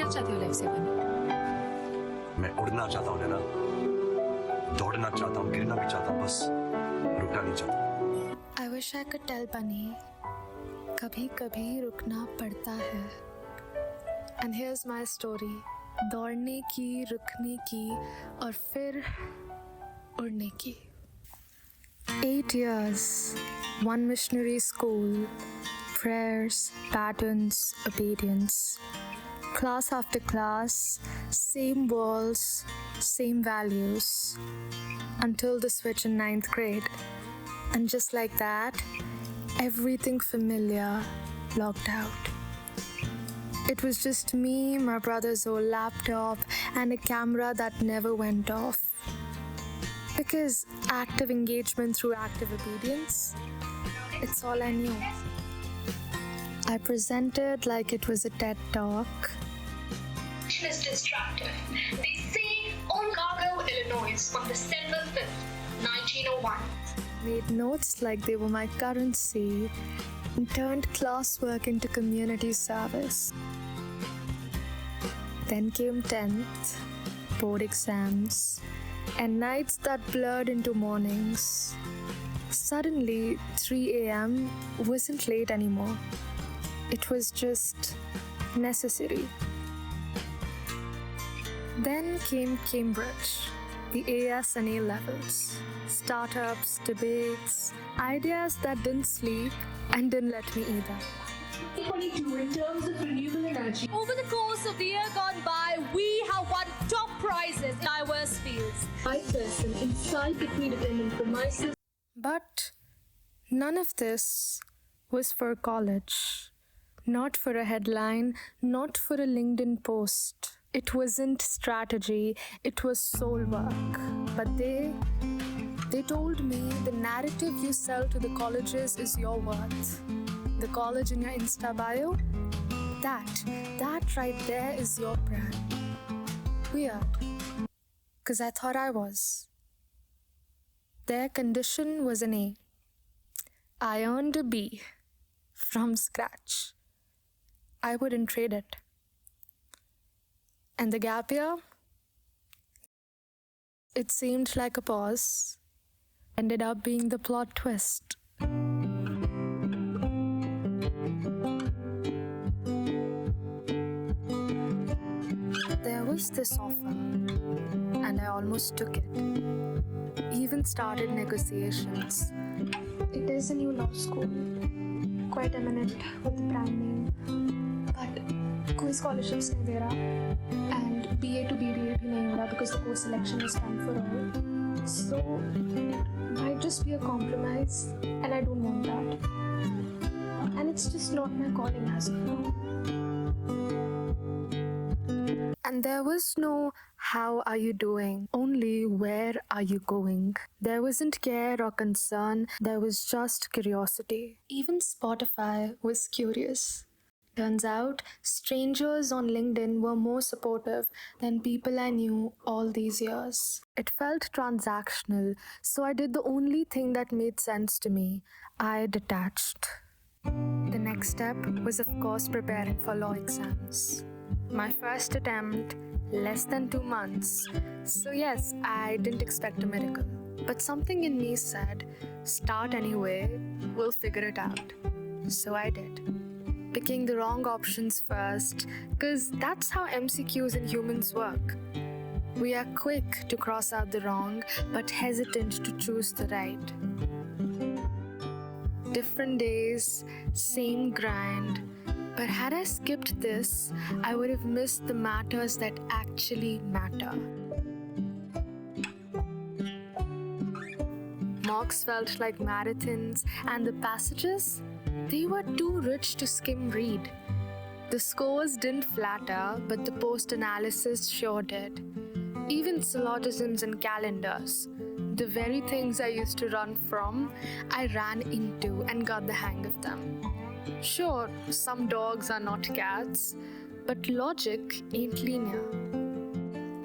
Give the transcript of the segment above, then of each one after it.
चाहते हो लाइफ से बने? मैं उड़ना चाहता हूँ नैना, दौड़ना चाहता हूँ, गिरना भी चाहता हूँ, बस रुकना नहीं चाहता। I wish I could tell Bunny, कभी कभी रुकना पड़ता है. And here's my story. दौड़ने की, रुकने की और फिर उड़ने की. 8 years, one missionary school, prayers, patterns, obedience. Class after class, same walls, same values. Until the switch in 9th grade. And just like that, everything familiar logged out. It was just me, my brother's old laptop, and a camera that never went off. Because active engagement through active obedience, it's all I knew. I presented like it was a TED Talk. Is destructive. They say on Chicago, Illinois on December 5th, 1901. Made notes like they were my currency and turned classwork into community service. Then came 10th, board exams, and nights that blurred into mornings. Suddenly, 3 a.m. wasn't late anymore. It was just necessary. Then came Cambridge, the AS and A levels, startups, debates, ideas that didn't sleep and didn't let me either. 2022 in terms of renewable energy. Over the course of the year gone by, we have won top prizes in diverse fields. 5% inside between dependent premises. But none of this was for college. Not for a headline, not for a LinkedIn post. It wasn't strategy, it was soul work. But they told me the narrative you sell to the colleges is your worth. The college in your Insta bio, that right there is your brand. Weird. 'Cause I thought I was. Their condition was an A. I earned a B from scratch. I wouldn't trade it. And the gap year? It seemed like a pause, ended up being the plot twist. There was this offer, and I almost took it. Even started negotiations. It is a new law school, quite eminent with the brand name, but कोई scholarships नहीं दे रहा, and BA to BBA भी नहीं हो रहा because the course selection is done for all. So it might just be a compromise, and I don't want that. And it's just not my calling as of now. And there was no how are you doing, only where are you going. There wasn't care or concern, there was just curiosity. Even Spotify was curious. Turns out, strangers on LinkedIn were more supportive than people I knew all these years. It felt transactional, so I did the only thing that made sense to me. I detached. The next step was, of course, preparing for law exams. My first attempt, less than 2 months. So yes, I didn't expect a miracle. But something in me said, start anyway, we'll figure it out. So I did. Picking the wrong options first, because that's how MCQs and humans work. We are quick to cross out the wrong, but hesitant to choose the right. Different days, same grind. But had I skipped this, I would have missed the matters that actually matter. Mocks felt like marathons, and the passages, they were too rich to skim read. The scores didn't flatter, but the post-analysis sure did. Even syllogisms and calendars, the very things I used to run from, I ran into and got the hang of them. Sure, some dogs are not cats, but logic ain't linear.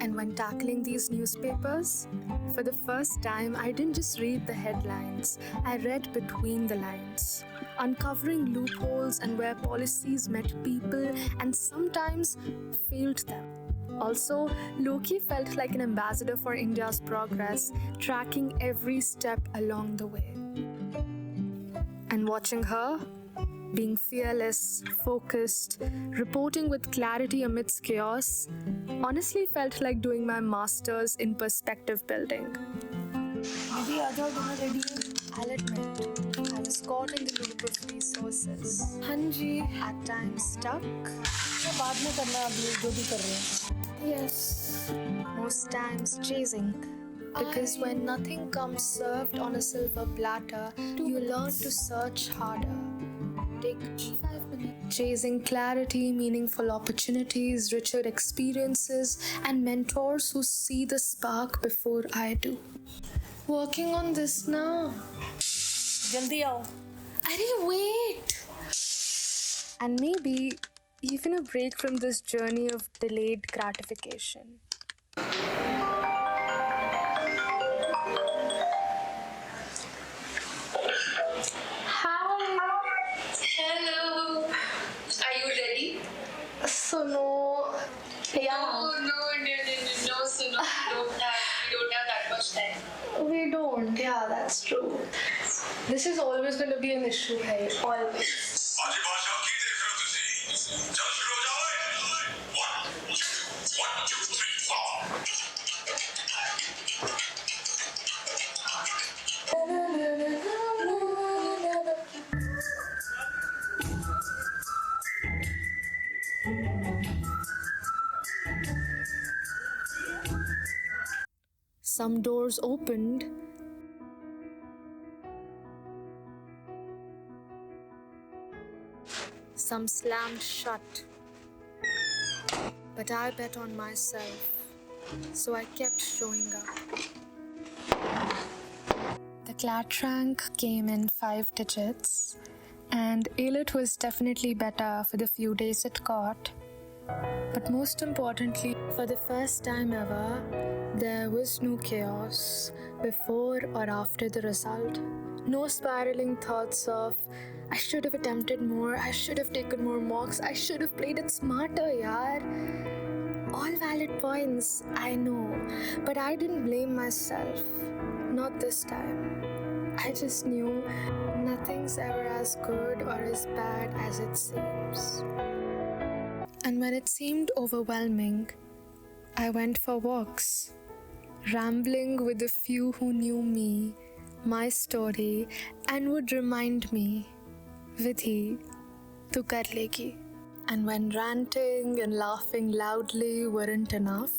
And when tackling these newspapers, for the first time, I didn't just read the headlines, I read between the lines. uncovering loopholes and where policies met people and sometimes failed them. Also, Loki felt like an ambassador for India's progress, tracking every step along the way. And watching her, being fearless, focused, reporting with clarity amidst chaos, honestly felt like doing my master's in perspective building. Maybe other dinner ready. I'll admit, I was caught in the loop of resources. Hanji, at times stuck. बाद में करना अभी जो भी कर रहे हैं. Yes, most times chasing. Because when nothing comes served on a silver platter, you learn to search harder. Take 5 minutes. Chasing clarity, meaningful opportunities, richer experiences, and mentors who see the spark before I do. Working on this now. जल्दी आओ. Arey, wait! And maybe even a break from this journey of delayed gratification. Hello. Are you ready? So no, No. So no, we don't have that much time. we don't. Yeah, that's true. This is always going to be an issue, hey, always. आज भाषा की देख रहे हो तुसी चल शुरू हो जाओ 1 2 3 4 Some doors opened. Some slammed shut. But I bet on myself, so I kept showing up. The clat rank came in 5 digits, and Elite was definitely better for the few days it got. But most importantly, for the first time ever, there was no chaos before or after the result. No spiraling thoughts of, I should have attempted more, I should have taken more mocks, I should have played it smarter, yaar. All valid points, I know, but I didn't blame myself. Not this time. I just knew nothing's ever as good or as bad as it seems. And when it seemed overwhelming, I went for walks, rambling with the few who knew me, my story, and would remind me, Vidhi, tu kar legi. And when ranting and laughing loudly weren't enough,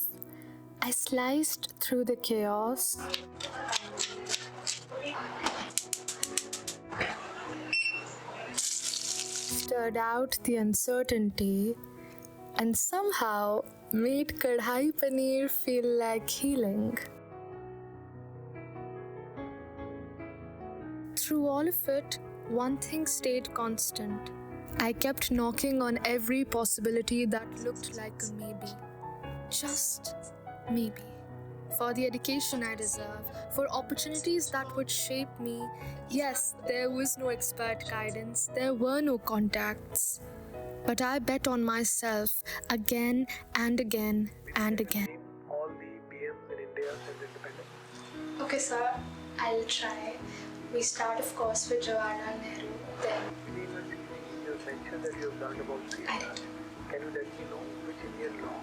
I sliced through the chaos, stirred out the uncertainty, and somehow made kadhai paneer feel like healing. Through all of it, one thing stayed constant. I kept knocking on every possibility that looked like a maybe. Just maybe. For the education I deserve, for opportunities that would shape me. Yes, there was no expert guidance, there were no contacts. But I bet on myself again and again and again. All the PMs in India since independence. Okay, sir, I'll try. We start, of course, with Jawaharlal Nehru, then. You mentioned that you have learned about PMs. I did. Can you let me know which Indian law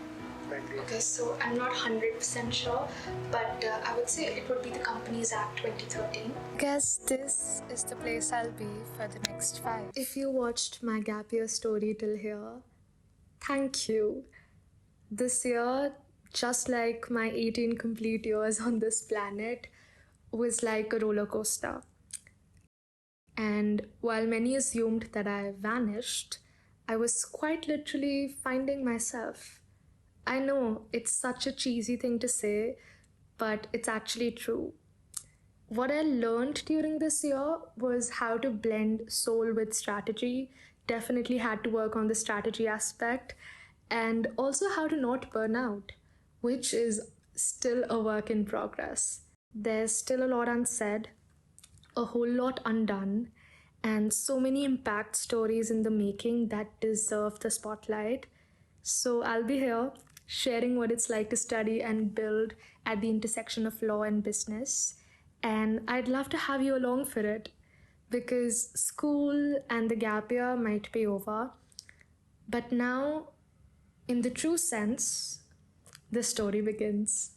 mandates? Okay, so I'm not 100% sure, but I would say it would be the Companies Act 2013. I guess this is the place I'll be for the next 5. If you watched my gap year story till here, thank you. This year, just like my 18 complete years on this planet, was like a roller coaster. And while many assumed that I vanished, I was quite literally finding myself. I know it's such a cheesy thing to say, but it's actually true. What I learned during this year was how to blend soul with strategy. Definitely had to work on the strategy aspect, and also how to not burn out, which is still a work in progress. There's still a lot unsaid, a whole lot undone, and so many impact stories in the making that deserve the spotlight. So I'll be here sharing what it's like to study and build at the intersection of law and business. And I'd love to have you along for it because school and the gap year might be over. But now, in the true sense, the story begins.